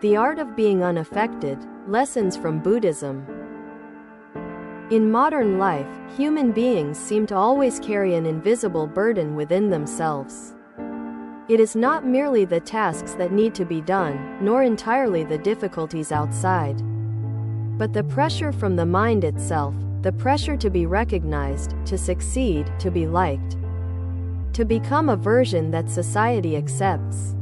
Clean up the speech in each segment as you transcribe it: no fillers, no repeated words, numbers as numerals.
The Art of Being Unaffected, Lessons from Buddhism. In modern life, human beings seem to always carry an invisible burden within themselves. It is not merely the tasks that need to be done, nor entirely the difficulties outside, but the pressure from the mind itself, the pressure to be recognized, to succeed, to be liked, to become a version that society accepts.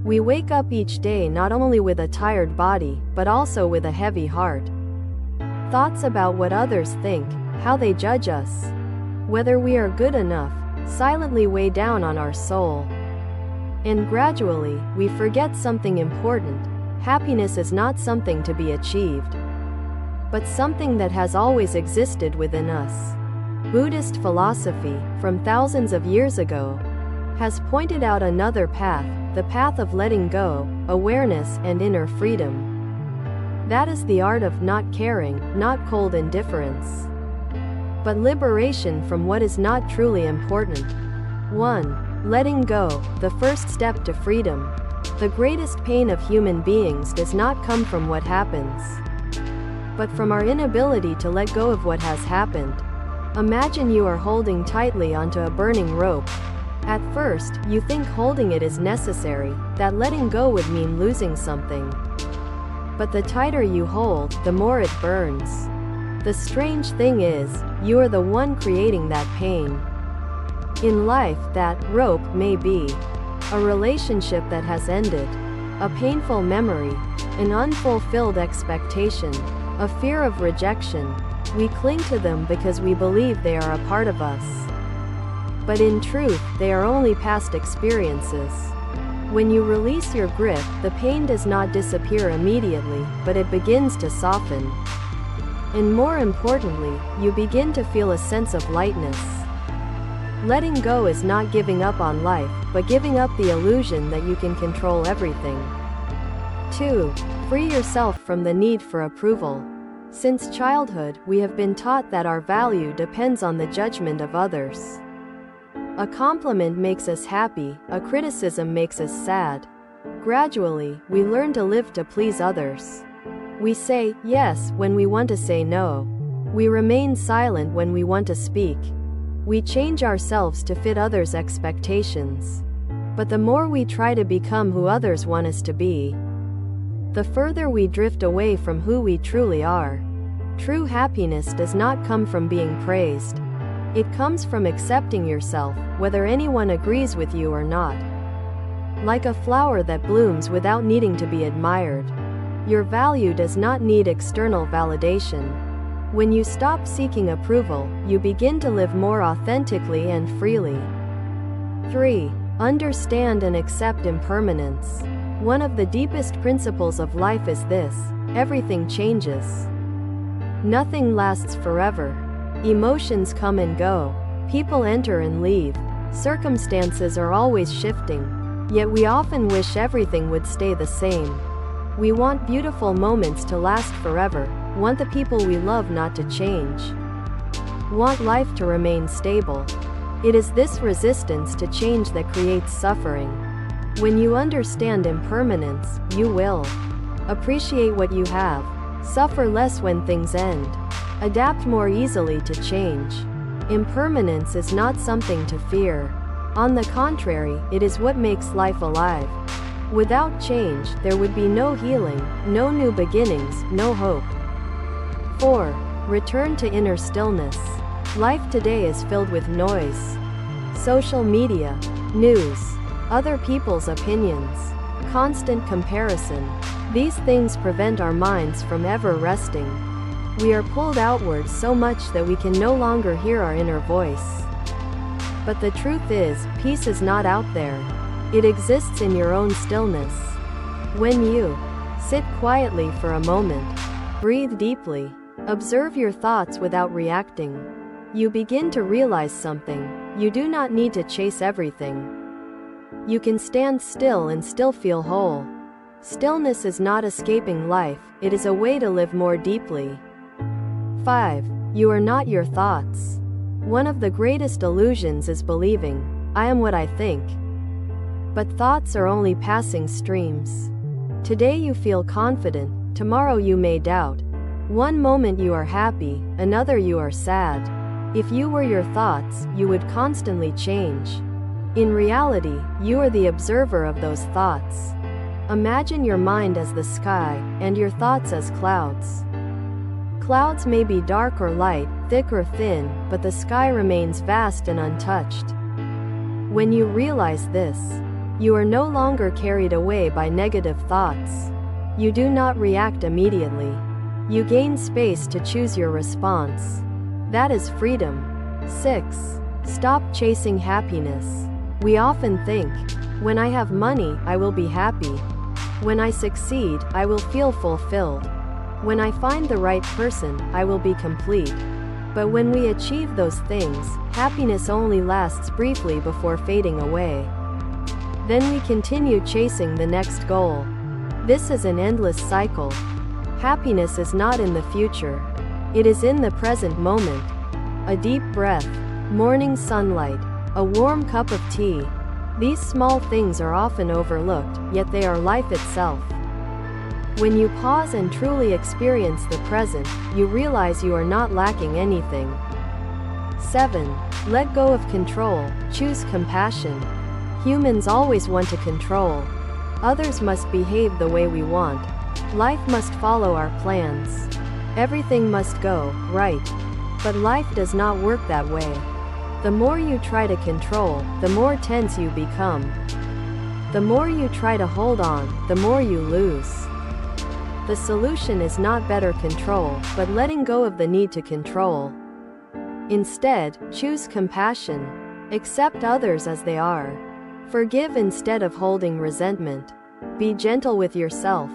We wake up each day not only with a tired body, but also with a heavy heart. Thoughts about what others think, how they judge us, whether we are good enough, silently weigh down on our soul. And gradually, we forget something important. Happiness is not something to be achieved, but something that has always existed within us. Buddhist philosophy, from thousands of years ago, has pointed out another path, the path of letting go, awareness, and inner freedom. That is the art of not caring, not cold indifference, but liberation from what is not truly important. 1. Letting go, the first step to freedom. The greatest pain of human beings does not come from what happens, but from our inability to let go of what has happened. Imagine you are holding tightly onto a burning rope. At first, you think holding it is necessary, that letting go would mean losing something. But the tighter you hold, the more it burns. The strange thing is, you are the one creating that pain. In life, that rope may be a relationship that has ended, a painful memory, an unfulfilled expectation, a fear of rejection. We cling to them because we believe they are a part of us. But in truth, they are only past experiences. When you release your grip, the pain does not disappear immediately, but it begins to soften. And more importantly, you begin to feel a sense of lightness. Letting go is not giving up on life, but giving up the illusion that you can control everything. 2. Free yourself from the need for approval. Since childhood, we have been taught that our value depends on the judgment of others. A compliment makes us happy, a criticism makes us sad. Gradually, we learn to live to please others. We say yes when we want to say no. We remain silent when we want to speak. We change ourselves to fit others' expectations. But the more we try to become who others want us to be, the further we drift away from who we truly are. True happiness does not come from being praised. It comes from accepting yourself, whether anyone agrees with you or not. Like a flower that blooms without needing to be admired. Your value does not need external validation. When you stop seeking approval, you begin to live more authentically and freely. 3. Understand and accept impermanence. One of the deepest principles of life is this: everything changes. Nothing lasts forever. Emotions come and go. People enter and leave. Circumstances are always shifting. Yet we often wish everything would stay the same. We want beautiful moments to last forever, want the people we love not to change, want life to remain stable. It is this resistance to change that creates suffering. When you understand impermanence, you will appreciate what you have, suffer less when things end, adapt more easily to change. Impermanence is not something to fear. On the contrary, it is what makes life alive. Without change, there would be no healing, no new beginnings, no hope. 4. Return to inner stillness. Life today is filled with noise. Social media, news, other people's opinions, constant comparison. These things prevent our minds from ever resting. We are pulled outward so much that we can no longer hear our inner voice. But the truth is, peace is not out there. It exists in your own stillness. When you sit quietly for a moment, breathe deeply, observe your thoughts without reacting, you begin to realize something. You do not need to chase everything. You can stand still and still feel whole. Stillness is not escaping life, it is a way to live more deeply. 5. You are not your thoughts. One of the greatest illusions is believing, I am what I think. But thoughts are only passing streams. Today you feel confident, tomorrow you may doubt. One moment you are happy, another you are sad. If you were your thoughts, you would constantly change. In reality, you are the observer of those thoughts. Imagine your mind as the sky, and your thoughts as clouds. Clouds may be dark or light, thick or thin, but the sky remains vast and untouched. When you realize this, you are no longer carried away by negative thoughts. You do not react immediately. You gain space to choose your response. That is freedom. 6. Stop chasing happiness. We often think, when I have money, I will be happy. When I succeed, I will feel fulfilled. When I find the right person, I will be complete. But when we achieve those things, happiness only lasts briefly before fading away. Then we continue chasing the next goal. This is an endless cycle. Happiness is not in the future. It is in the present moment. A deep breath, morning sunlight, a warm cup of tea. These small things are often overlooked, yet they are life itself. When you pause and truly experience the present, you realize you are not lacking anything. 7. Let go of control, choose compassion. Humans always want to control. Others must behave the way we want. Life must follow our plans. Everything must go right. But life does not work that way. The more you try to control, the more tense you become. The more you try to hold on, the more you lose. The solution is not better control, but letting go of the need to control. Instead, choose compassion. Accept others as they are. Forgive instead of holding resentment. Be gentle with yourself.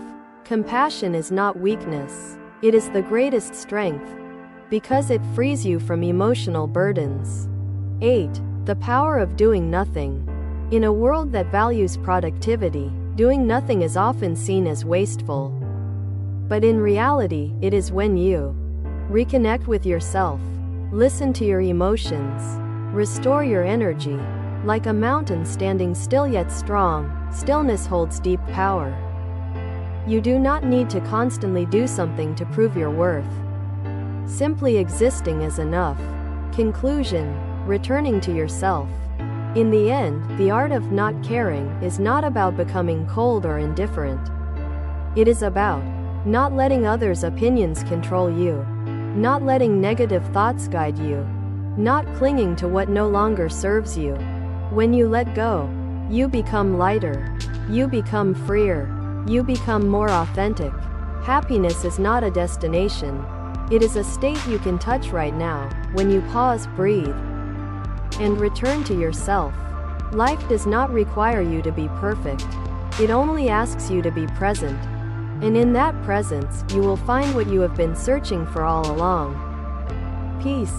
Compassion is not weakness. It is the greatest strength, because it frees you from emotional burdens. 8. The power of doing nothing. In a world that values productivity, doing nothing is often seen as wasteful. But in reality, it is when you reconnect with yourself, listen to your emotions, restore your energy. Like a mountain standing still yet strong, stillness holds deep power. You do not need to constantly do something to prove your worth. Simply existing is enough. Conclusion: returning to yourself. In the end, the art of not caring is not about becoming cold or indifferent. It is about not letting others' opinions control you, not letting negative thoughts guide you, not clinging to what no longer serves you. When you let go, you become lighter, you become freer, you become more authentic. Happiness is not a destination. It is a state you can touch right now, when you pause, breathe, and return to yourself. Life does not require you to be perfect. It only asks you to be present. And in that presence, you will find what you have been searching for all along. Peace.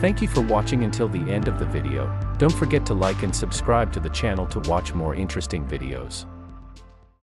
Thank you for watching until the end of the video. Don't forget to like and subscribe to the channel to watch more interesting videos.